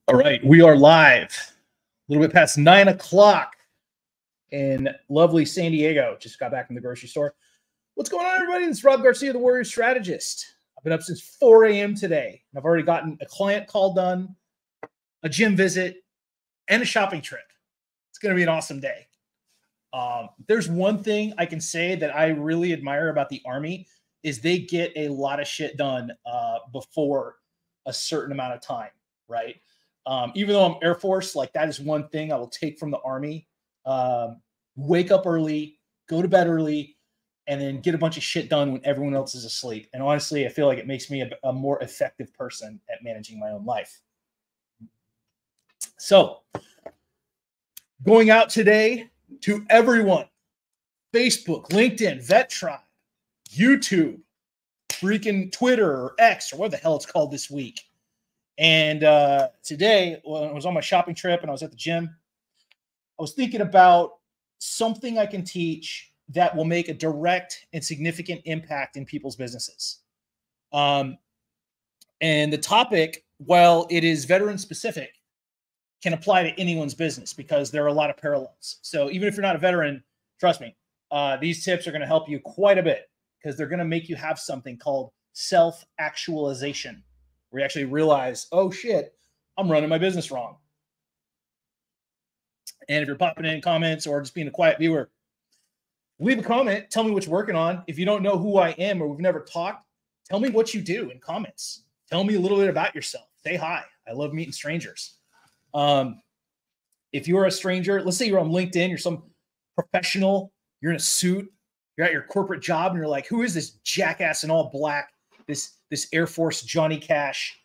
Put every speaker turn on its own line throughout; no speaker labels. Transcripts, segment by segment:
All right, we are live. A little bit past 9 o'clock in lovely San Diego. Just got back from the grocery store. What's going on, everybody? It's Rob Garcia, the Warrior Strategist. I've been up since 4 a.m. today. I've already gotten a client call done, a gym visit, and a shopping trip. It's going to be an awesome day. There's one thing I can say that I really admire about the Army is they get a lot of shit done before a certain amount of time, right? Even though I'm Air Force, like that is one thing I will take from the Army. Wake up early, go to bed early, and then get a bunch of shit done when everyone else is asleep. And honestly, I feel like it makes me a more effective person at managing my own life. So, going out today to everyone, Facebook, LinkedIn, Vet Tribe, YouTube, freaking Twitter or X or what the hell it's called this week. And today, when I was on my shopping trip and I was at the gym, I was thinking about something I can teach that will make a direct and significant impact in people's businesses. And the topic, while it is veteran specific, can apply to anyone's business because there are a lot of parallels. So even if you're not a veteran, trust me, these tips are going to help you quite a bit because they're going to make you have something called self-actualization, where you actually realize, oh shit, I'm running my business wrong. And if you're popping in comments or just being a quiet viewer, leave a comment. Tell me what you're working on. If you don't know who I am or we've never talked, tell me what you do in comments. Tell me a little bit about yourself. Say hi. I love meeting strangers. If you're a stranger, let's say you're on LinkedIn, you're some professional, you're in a suit, you're at your corporate job, and you're like, who is this jackass in all black, this Air Force Johnny Cash?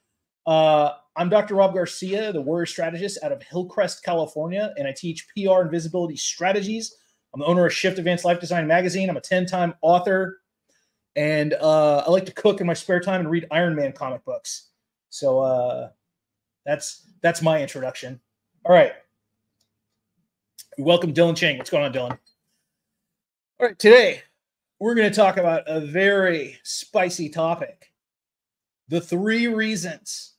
I'm Dr. Rob Garcia, the Warrior Strategist out of Hillcrest, California, and I teach PR and visibility strategies. I'm the owner of Shift Advanced Life Design Magazine. I'm a 10-time author, and I like to cook in my spare time and read Iron Man comic books. So that's my introduction. All right. Welcome, Dylan Chang. What's going on, Dylan? All right, today we're going to talk about a very spicy topic. The 3 reasons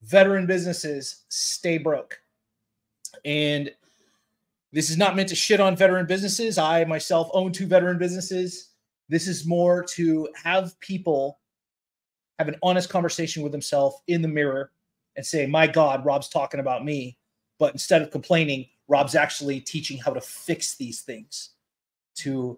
veteran businesses stay broke. And this is not meant to shit on veteran businesses. I myself own 2 veteran businesses. This is more to have people have an honest conversation with themselves in the mirror and say, my God, Rob's talking about me. But instead of complaining, Rob's actually teaching how to fix these things, to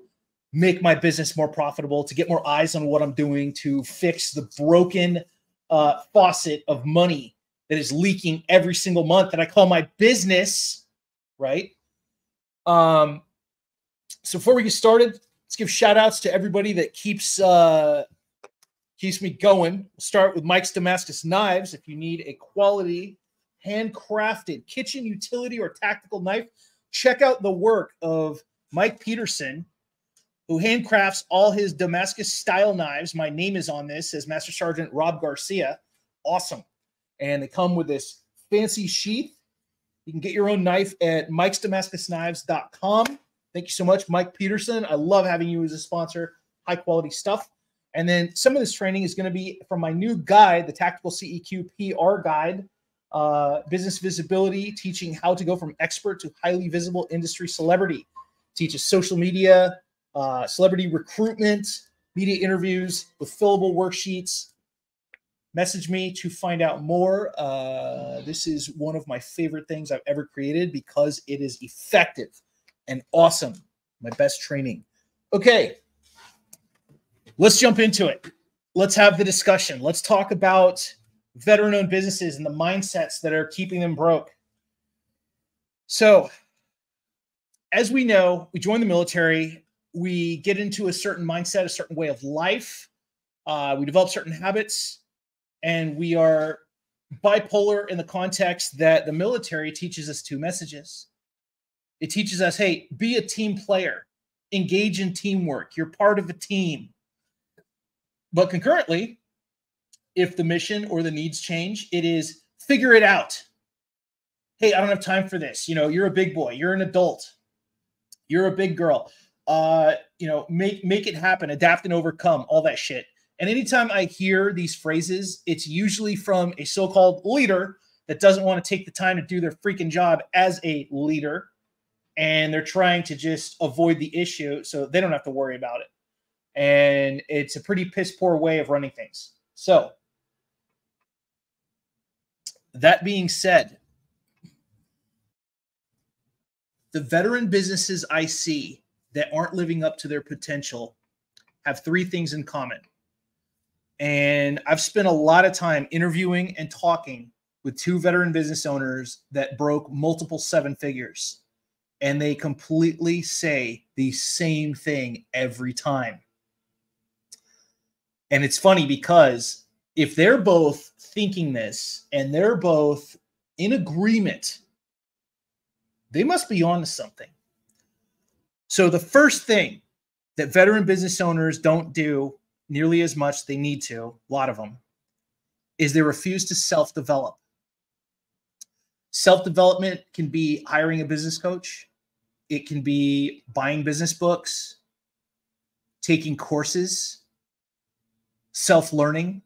make my business more profitable, to get more eyes on what I'm doing, to fix the broken faucet of money that is leaking every single month that I call my business, right? So before we get started, let's give shout outs to everybody that keeps me going. We'll start with Mike's Damascus Knives. If you need a quality, handcrafted kitchen utility or tactical knife, check out the work of Mike Peterson, who handcrafts all his Damascus style knives. My name is on this, says Master Sergeant Rob Garcia. Awesome. And they come with this fancy sheath. You can get your own knife at mikesdamascusknives.com. Thank you so much, Mike Peterson. I love having you as a sponsor. High quality stuff. And then some of this training is going to be from my new guide, the Tactical CEQ PR Guide, Business Visibility, teaching how to go from expert to highly visible industry celebrity. Teaches social media, celebrity recruitment, media interviews with fillable worksheets. Message me to find out more. This is one of my favorite things I've ever created because it is effective and awesome. My best training. Okay, let's jump into it. Let's have the discussion. Let's talk about veteran-owned businesses and the mindsets that are keeping them broke. So, as we know, we join the military. We get into a certain mindset, a certain way of life. We develop certain habits, and we are bipolar in the context that the military teaches us 2 messages. It teaches us, hey, be a team player, engage in teamwork. You're part of a team. But concurrently, if the mission or the needs change, it is figure it out. Hey, I don't have time for this. You know, you're a big boy. You're an adult. You're a big girl. Make it happen, adapt and overcome, all that shit. And anytime I hear these phrases, it's usually from a so-called leader that doesn't want to take the time to do their freaking job as a leader, and they're trying to just avoid the issue so they don't have to worry about it. And it's a pretty piss poor way of running things. So that being said, the veteran businesses I see that aren't living up to their potential have three things in common. And I've spent a lot of time interviewing and talking with two veteran business owners that broke multiple seven figures. And they completely say the same thing every time. And it's funny because if they're both thinking this and they're both in agreement, they must be on to something. So the first thing that veteran business owners don't do nearly as much they need to, a lot of them, is they refuse to self-develop. Self-development can be hiring a business coach. It can be buying business books, taking courses, self-learning.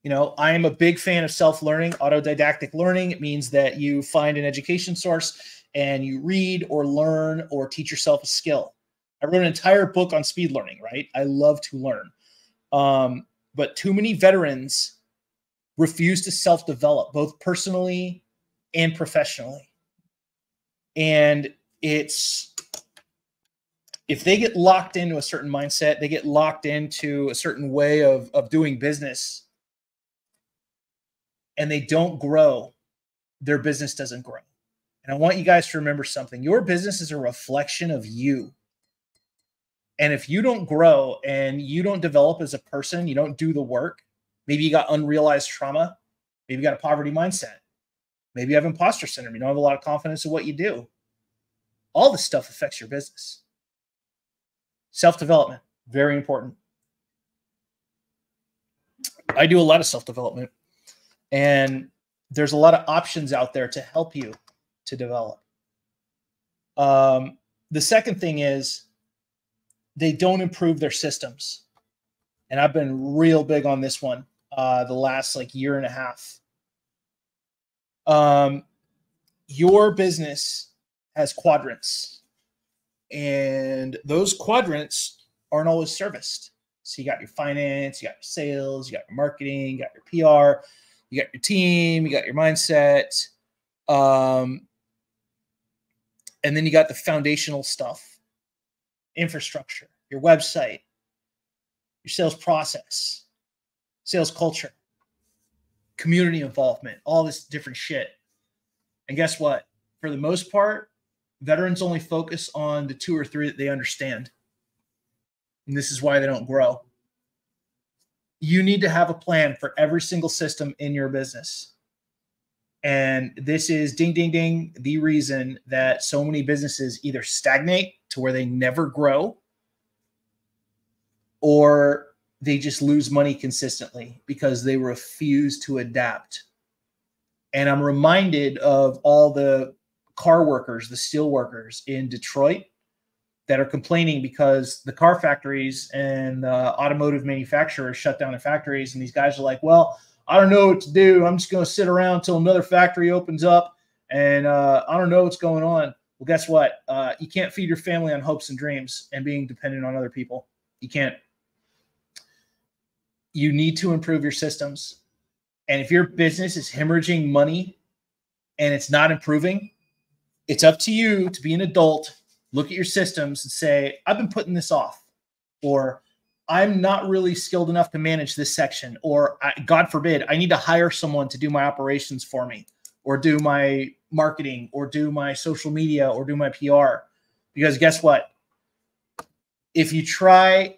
You know, I am a big fan of self-learning, autodidactic learning. It means that you find an education source and you read or learn or teach yourself a skill. I wrote an entire book on speed learning, right? I love to learn. But too many veterans refuse to self-develop, both personally and professionally. And it's, if they get locked into a certain mindset, they get locked into a certain way of doing business, and they don't grow, their business doesn't grow. And I want you guys to remember something. Your business is a reflection of you. And if you don't grow and you don't develop as a person, you don't do the work, maybe you got unrealized trauma, maybe you got a poverty mindset, maybe you have imposter syndrome, you don't have a lot of confidence in what you do. All this stuff affects your business. Self-development, very important. I do a lot of self-development, and there's a lot of options out there to help you to develop. The second thing is they don't improve their systems. And I've been real big on this one the last year and a half. Your business has quadrants, and those quadrants aren't always serviced. So you got your finance, you got your sales, you got your marketing, you got your PR, you got your team, you got your mindset. And then you got the foundational stuff, infrastructure, your website, your sales process, sales culture, community involvement, all this different shit. And guess what? For the most part, veterans only focus on the two or three that they understand. And this is why they don't grow. You need to have a plan for every single system in your business. And this is, ding, ding, ding, the reason that so many businesses either stagnate to where they never grow, or they just lose money consistently because they refuse to adapt. And I'm reminded of all the car workers, the steel workers in Detroit that are complaining because the car factories and the automotive manufacturers shut down the factories. And these guys are like, well, I don't know what to do. I'm just going to sit around until another factory opens up, and I don't know what's going on. Well, guess what? You can't feed your family on hopes and dreams and being dependent on other people. You can't. You need to improve your systems. And if your business is hemorrhaging money and it's not improving, it's up to you to be an adult, look at your systems and say, I've been putting this off, or I'm not really skilled enough to manage this section, or God forbid, I need to hire someone to do my operations for me, or do my marketing, or do my social media, or do my PR. Because guess what? If you try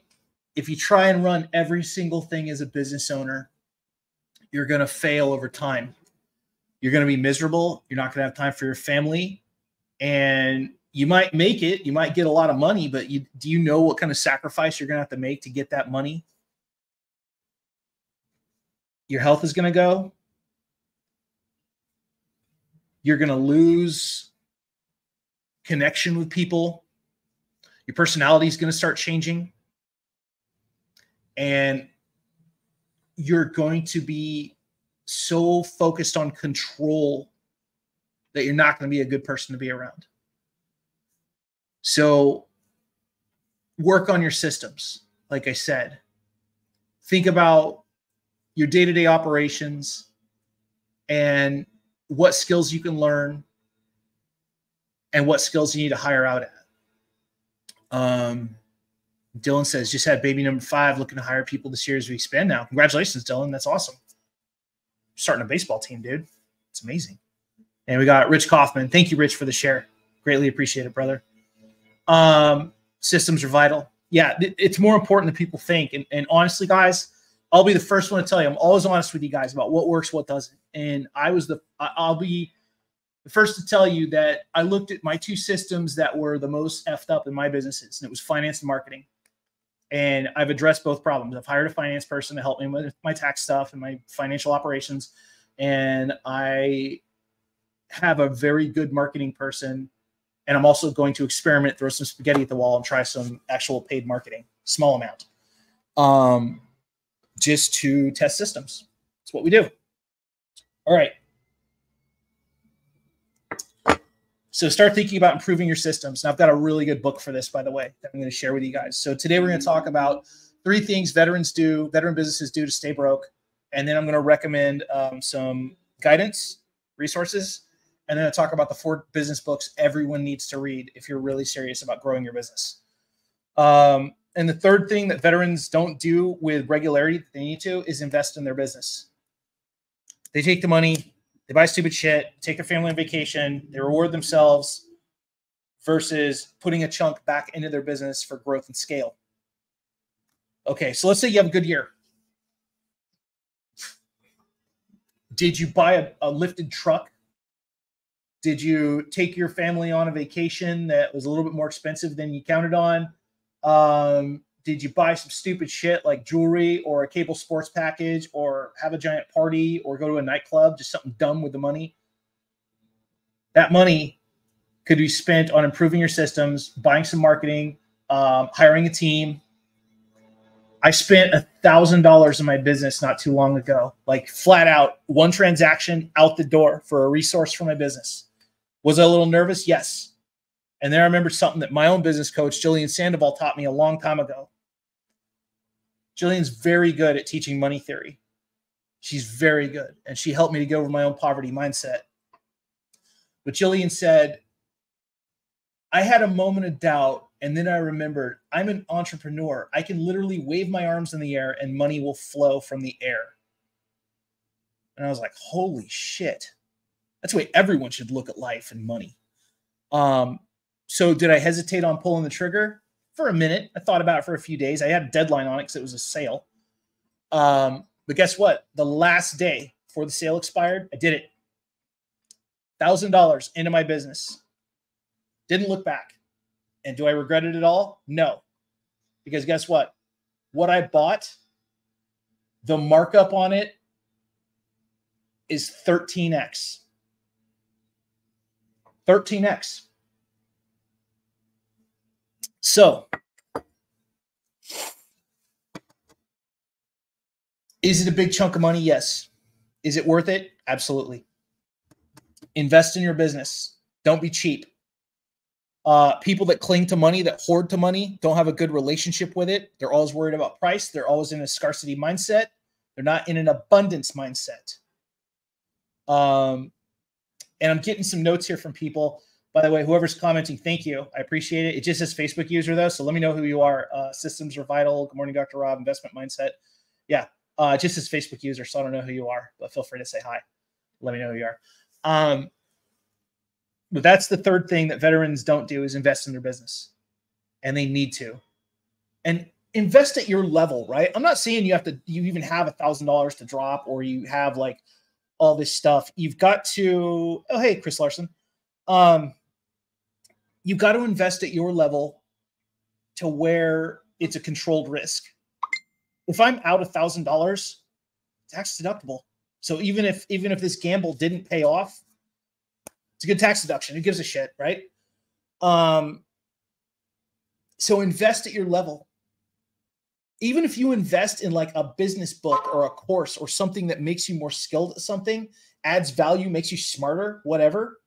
and run every single thing as a business owner, you're going to fail over time. You're going to be miserable. You're not going to have time for your family, and you might make it. You might get a lot of money, but do you know what kind of sacrifice you're going to have to make to get that money? Your health is going to go. You're going to lose connection with people. Your personality is going to start changing. And you're going to be so focused on control that you're not going to be a good person to be around. So work on your systems. Like I said, think about your day-to-day operations and what skills you can learn and what skills you need to hire out at. Dylan says, just had baby number 5, looking to hire people this year as we expand now. Congratulations, Dylan. That's awesome. Starting a baseball team, dude. It's amazing. And we got Rich Kaufman. Thank you, Rich, for the share. Greatly appreciate it, brother. Systems are vital. Yeah, it's more important than people think. And honestly, guys, I'll be the first one to tell you, I'm always honest with you guys about what works, what doesn't. And I'll be the first to tell you that I looked at my 2 systems that were the most effed up in my businesses, and it was finance and marketing. And I've addressed both problems. I've hired a finance person to help me with my tax stuff and my financial operations. And I have a very good marketing person. And I'm also going to experiment, throw some spaghetti at the wall and try some actual paid marketing, small amount, just to test systems. That's what we do. All right. So start thinking about improving your systems. Now, I've got a really good book for this, by the way, that I'm going to share with you guys. So today we're going to talk about 3 things veteran businesses do to stay broke. And then I'm going to recommend some guidance, resources, and then I'll talk about the 4 business books everyone needs to read if you're really serious about growing your business. And the third thing that veterans don't do with regularity that they need to is invest in their business. They take the money, they buy stupid shit, take their family on vacation, they reward themselves versus putting a chunk back into their business for growth and scale. Okay, so let's say you have a good year. Did you buy a lifted truck? Did you take your family on a vacation that was a little bit more expensive than you counted on? Did you buy some stupid shit like jewelry or a cable sports package or have a giant party or go to a nightclub, just something dumb with the money? That money could be spent on improving your systems, buying some marketing, hiring a team. I spent $1,000 in my business not too long ago, like flat out, one transaction out the door for a resource for my business. Was I a little nervous? Yes. And then I remembered something that my own business coach, Jillian Sandoval, taught me a long time ago. Jillian's very good at teaching money theory. She's very good. And she helped me to get over my own poverty mindset. But Jillian said, I had a moment of doubt, and then I remembered I'm an entrepreneur. I can literally wave my arms in the air and money will flow from the air. And I was like, holy shit. That's the way everyone should look at life and money. So did I hesitate on pulling the trigger? For a minute. I thought about it for a few days. I had a deadline on it because it was a sale. But guess what? The last day before the sale expired, I did it. $1,000 into my business. Didn't look back. And do I regret it at all? No. Because guess what? What I bought, the markup on it is 13x. 13x. So, is it a big chunk of money? Yes. Is it worth it? Absolutely. Invest in your business. Don't be cheap. People that cling to money, that hoard to money, don't have a good relationship with it. They're always worried about price. They're always in a scarcity mindset. They're not in an abundance mindset. And I'm getting some notes here from people. By the way, whoever's commenting, thank you. I appreciate it. It just says Facebook user, though, so let me know who you are. Systems are vital. Good morning, Dr. Rob. Investment mindset. Yeah, it just says Facebook user, so I don't know who you are, but feel free to say hi. Let me know who you are. But that's the third thing that veterans don't do is invest in their business. And they need to. And invest at your level, right? I'm not saying you even have $1,000 to drop or you have like all this stuff. You've got to, oh, hey, Chris Larson. You've got to invest at your level to where it's a controlled risk. If I'm out $1,000, tax deductible. So even if this gamble didn't pay off, it's a good tax deduction. Who gives a shit, right? So invest at your level. even if you invest in like a business book or a course or something that makes you more skilled at something, adds value, makes you smarter, whatever,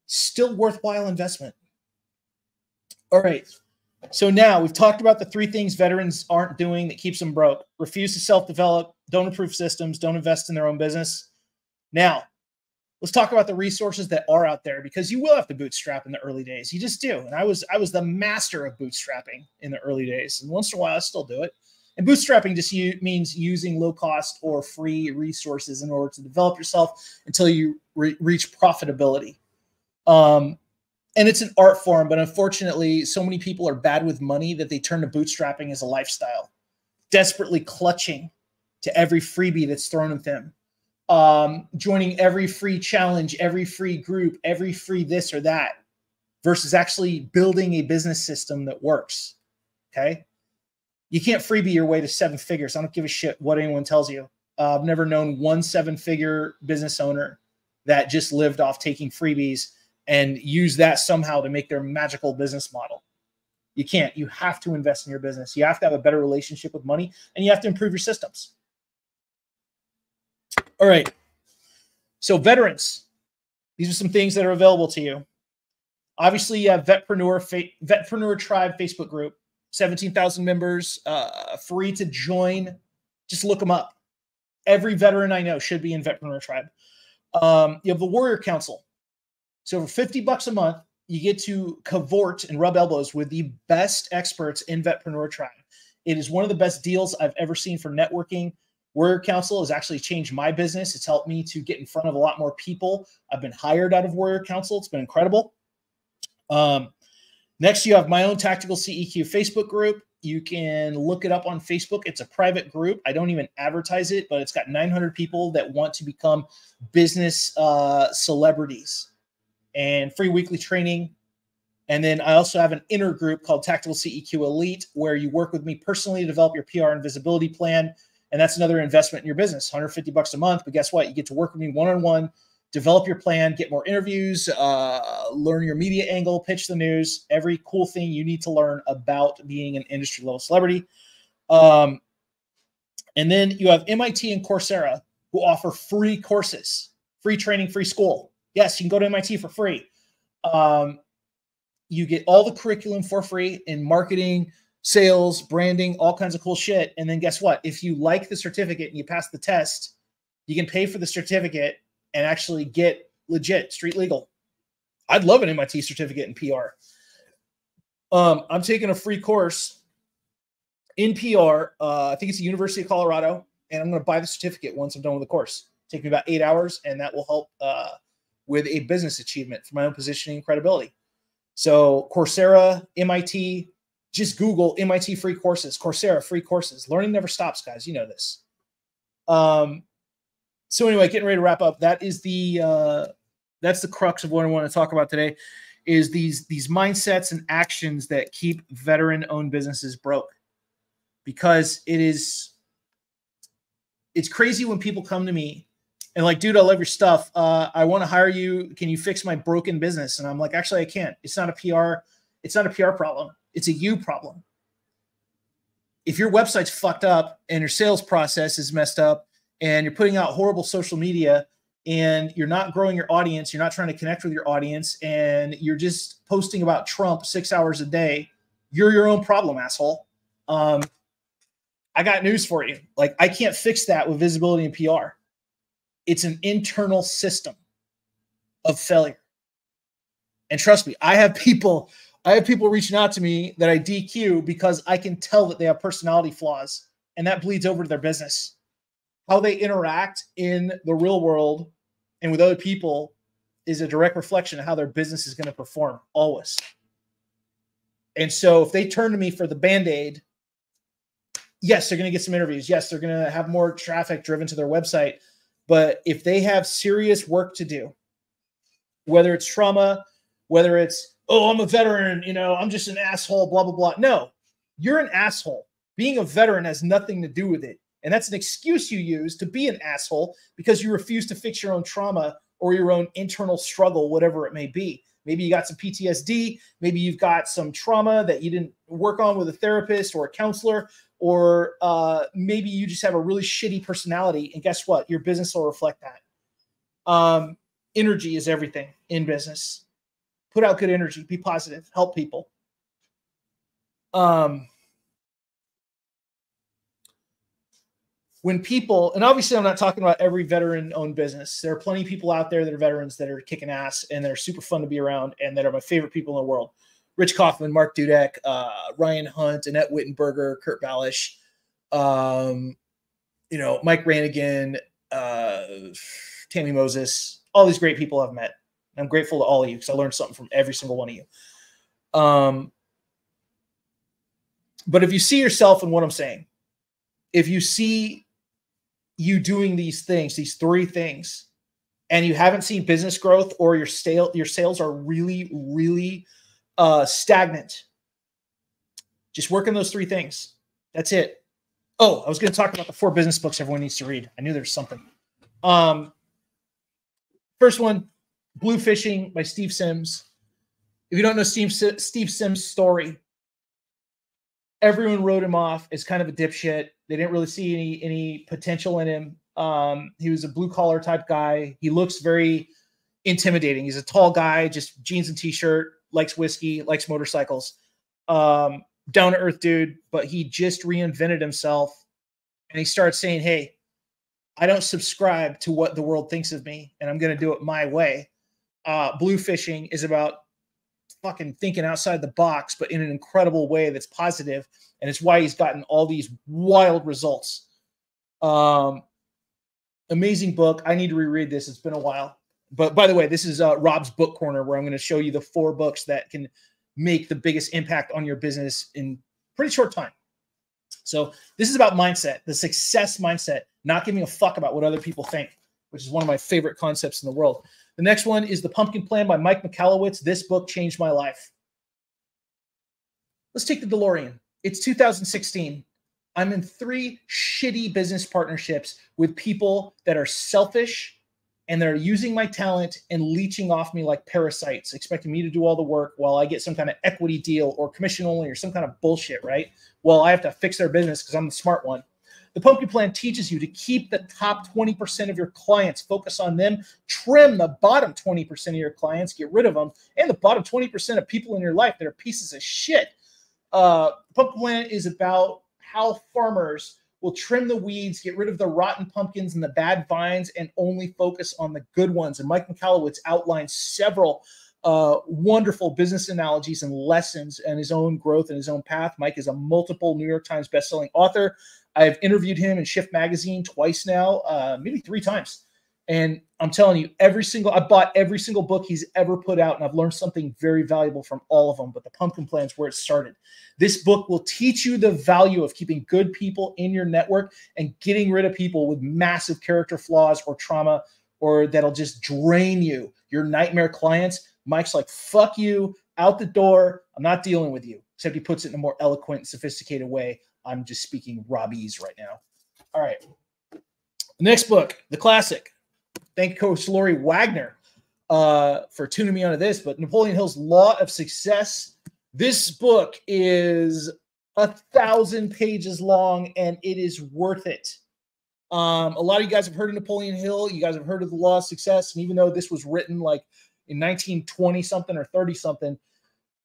still worthwhile investment. All right. So now we've talked about the 3 things veterans aren't doing that keeps them broke. Refuse to self-develop, don't improve systems, don't invest in their own business. Now, let's talk about the resources that are out there, because you will have to bootstrap in the early days. You just do. And I was the master of bootstrapping in the early days. And once in a while, I still do it. And bootstrapping just means using low cost or free resources in order to develop yourself until you reach profitability. And it's an art form, but unfortunately, so many people are bad with money that they turn to bootstrapping as a lifestyle, desperately clutching to every freebie that's thrown at them, joining every free challenge, every free group, every free this or that, versus actually building a business system that works. Okay. You can't freebie your way to 7 figures. I don't give a shit what anyone tells you. I've never known one 7-figure business owner that just lived off taking freebies and use that somehow to make their magical business model. You can't. You have to invest in your business. You have to have a better relationship with money, and you have to improve your systems. All right. So veterans, these are some things that are available to you. Obviously, you have Vetpreneur Tribe Facebook group, 17,000 members, free to join. Just look them up. Every veteran I know should be in Vetpreneur Tribe. You have the Warrior Council. So for $50 a month, you get to cavort and rub elbows with the best experts in Vetpreneur Tribe. It is one of the best deals I've ever seen for networking. Warrior Council has actually changed my business. It's helped me to get in front of a lot more people. I've been hired out of Warrior Council. It's been incredible. Next, you have my own Tactical CEQ Facebook group. You can look it up on Facebook. It's a private group. I don't even advertise it, but it's got 900 people that want to become business celebrities, and free weekly training. And then I also have an inner group called Tactical CEQ Elite, where you work with me personally to develop your PR and visibility plan. And that's another investment in your business, $150 a month. But guess what? You get to work with me one-on-one, develop your plan, get more interviews, learn your media angle, pitch the news, every cool thing you need to learn about being an industry level celebrity. And then you have MIT and Coursera, who offer free courses, free training, free school. Yes, you can go to MIT for free. You get all the curriculum for free in marketing, sales, branding, all kinds of cool shit. And then guess what? If you like the certificate and you pass the test, you can pay for the certificate and actually get legit, street legal. I'd love an MIT certificate in PR. I'm taking a free course in PR. I think it's the University of Colorado, and I'm going to buy the certificate once I'm done with the course. Take me about 8 hours, and that will help with a business achievement for my own positioning and credibility. So Coursera, MIT, just Google MIT free courses, Coursera free courses. Learning never stops, guys. You know this. So anyway, getting ready to wrap up. That is that's the crux of what I want to talk about today, is these mindsets and actions that keep veteran-owned businesses broke. Because it's crazy when people come to me and like, dude, I love your stuff. I want to hire you. Can you fix my broken business? And I'm like, actually, I can't. It's not a PR. It's not a PR problem. It's a you problem. If your website's fucked up and your sales process is messed up and you're putting out horrible social media and you're not growing your audience, you're not trying to connect with your audience, and you're just posting about Trump 6 hours a day, you're your own problem, asshole. I got news for you. Like, I can't fix that with visibility and PR. It's an internal system of failure. And trust me, I have people reaching out to me that I DQ because I can tell that they have personality flaws, and that bleeds over to their business. How they interact in the real world and with other people is a direct reflection of how their business is going to perform always. And so if they turn to me for the Band-Aid, yes, they're going to get some interviews. Yes, they're going to have more traffic driven to their website. But if they have serious work to do, whether it's trauma, whether it's, oh, I'm a veteran, I'm just an asshole, blah, blah, blah. No, you're an asshole. Being a veteran has nothing to do with it. And that's an excuse you use to be an asshole because you refuse to fix your own trauma or your own internal struggle, whatever it may be. Maybe you got some PTSD. Maybe you've got some trauma that you didn't work on with a therapist or a counselor. or maybe you just have a really shitty personality, and guess what? Your business will reflect that. Energy is everything in business. Put out good energy, be positive, help people. When people, and obviously I'm not talking about every veteran-owned business. There are plenty of people out there that are veterans that are kicking ass and that are super fun to be around and that are my favorite people in the world. Rich Kaufman, Mark Dudek, Ryan Hunt, Annette Wittenberger, Kurt Balish, Mike Rannigan, Tammy Moses, all these great people I've met. I'm grateful to all of you because I learned something from every single one of you. But if you see yourself in what I'm saying, if you see you doing these things, these three things, and you haven't seen business growth or your sales are really, really stagnant, just work on those three things. That's it. Oh, I was going to talk about the 4 business books everyone needs to read. I knew there's something. First one, Blue Fishing by Steve Sims. If you don't know Steve Sims' story, everyone wrote him off as kind of a dipshit. They didn't really see any potential in him. He was a blue-collar type guy. He looks very intimidating. He's a tall guy, just jeans and T-shirt, likes whiskey, likes motorcycles. Down-to-earth dude, but he just reinvented himself, and he started saying, hey, I don't subscribe to what the world thinks of me, and I'm going to do it my way. Blue Fishing is about fucking thinking outside the box, but in an incredible way that's positive, and it's why he's gotten all these wild results. Amazing book. I need to reread this. It's been a while. But by the way, this is Rob's Book Corner, where I'm going to show you the 4 books that can make the biggest impact on your business in pretty short time. So this is about mindset, the success mindset, not giving a fuck about what other people think, which is one of my favorite concepts in the world. The next one is The Pumpkin Plan by Mike Michalowicz. This book changed my life. Let's take the DeLorean. It's 2016. I'm in 3 shitty business partnerships with people that are selfish and they're using my talent and leeching off me like parasites, expecting me to do all the work while I get some kind of equity deal or commission only or some kind of bullshit, right? Well, I have to fix their business because I'm the smart one. The Pumpkin Plan teaches you to keep the top 20% of your clients, focus on them, trim the bottom 20% of your clients, get rid of them, and the bottom 20% of people in your life that are pieces of shit. The Pumpkin Plan is about how farmers will trim the weeds, get rid of the rotten pumpkins and the bad vines, and only focus on the good ones. And Mike Michalowicz outlines several wonderful business analogies and lessons and his own growth and his own path. Mike is a multiple New York Times bestselling author. I've interviewed him in Shift Magazine twice now, maybe 3 times. And I'm telling you, I bought every single book he's ever put out, and I've learned something very valuable from all of them. But the Pumpkin Plan is where it started. This book will teach you the value of keeping good people in your network and getting rid of people with massive character flaws or trauma, or that'll just drain you. Your nightmare clients. Mike's like, fuck you, out the door. I'm not dealing with you. Except he puts it in a more eloquent and sophisticated way. I'm just speaking Robbie's right now. All right. Next book, the classic. Thank Coach Lori Wagner for tuning me onto this. But Napoleon Hill's Law of Success. This book is 1,000 pages long, and it is worth it. A lot of you guys have heard of Napoleon Hill. You guys have heard of the Law of Success. And even though this was written like in 1920-something or 30-something,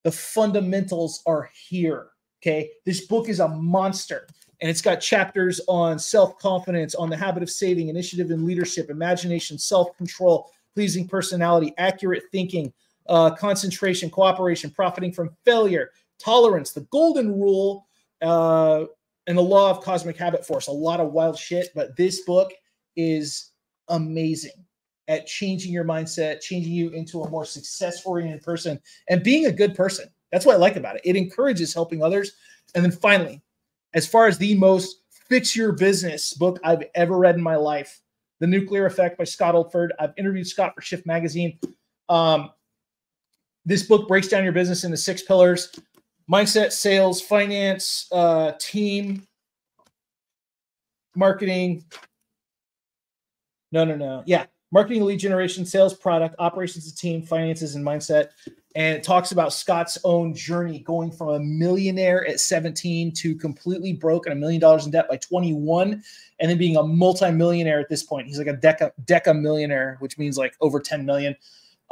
the fundamentals are here. Okay, this book is a monster, and it's got chapters on self-confidence, on the habit of saving, initiative and leadership, imagination, self-control, pleasing personality, accurate thinking, concentration, cooperation, profiting from failure, tolerance, the golden rule, and the law of cosmic habit force. A lot of wild shit, but this book is amazing at changing your mindset, changing you into a more success-oriented person, and being a good person. That's what I like about it. It encourages helping others. And then finally, as far as the most fix your business book I've ever read in my life, The Nuclear Effect by Scott Oldford. I've interviewed Scott for Shift Magazine. This book breaks down your business into 6 pillars: mindset, sales, finance, team, marketing. No. Yeah. marketing, lead generation, sales, product, operations, and team, finances, and mindset. And it talks about Scott's own journey going from a millionaire at 17 to completely broke and $1 million in debt by 21, and then being a multimillionaire at this point. He's like a deca millionaire, which means like over 10 million.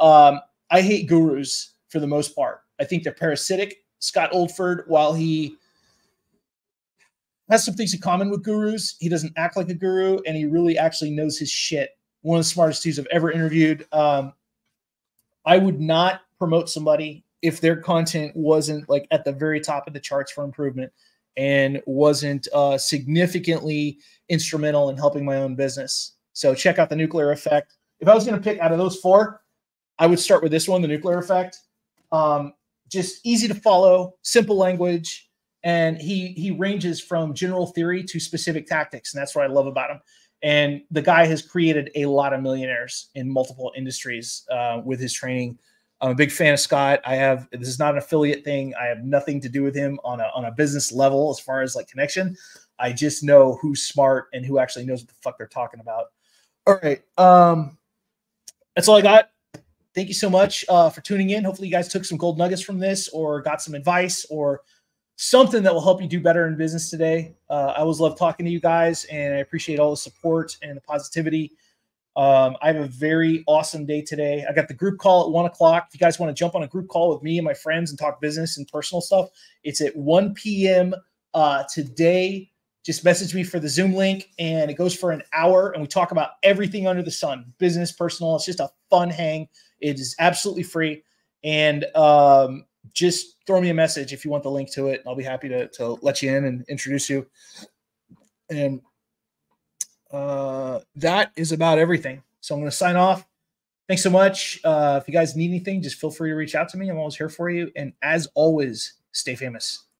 I hate gurus for the most part. I think they're parasitic. Scott Oldford, while he has some things in common with gurus, he doesn't act like a guru, and he really actually knows his shit. One of the smartest dudes I've ever interviewed. I would not promote somebody if their content wasn't like at the very top of the charts for improvement and wasn't significantly instrumental in helping my own business. So check out The Nuclear Effect. If I was going to pick out of those four, I would start with this one, The Nuclear Effect. Just easy to follow, simple language, and he ranges from general theory to specific tactics, and that's what I love about him. And the guy has created a lot of millionaires in multiple industries with his training. I'm a big fan of Scott. This is not an affiliate thing. I have nothing to do with him on a business level as far as like connection. I just know who's smart and who actually knows what the fuck they're talking about. All right. That's all I got. Thank you so much for tuning in. Hopefully you guys took some gold nuggets from this or got some advice or something that will help you do better in business today. I always love talking to you guys, and I appreciate all the support and the positivity. I have a very awesome day today. I got the group call at 1 o'clock. If you guys want to jump on a group call with me and my friends and talk business and personal stuff, it's at 1 p.m. Today. Just message me for the Zoom link, and it goes for an hour, and we talk about everything under the sun, business, personal. It's just a fun hang. It is absolutely free. And just throw me a message if you want the link to it. I'll be happy to let you in and introduce you. And that is about everything. So I'm going to sign off. Thanks so much. If you guys need anything, just feel free to reach out to me. I'm always here for you. And as always, stay famous.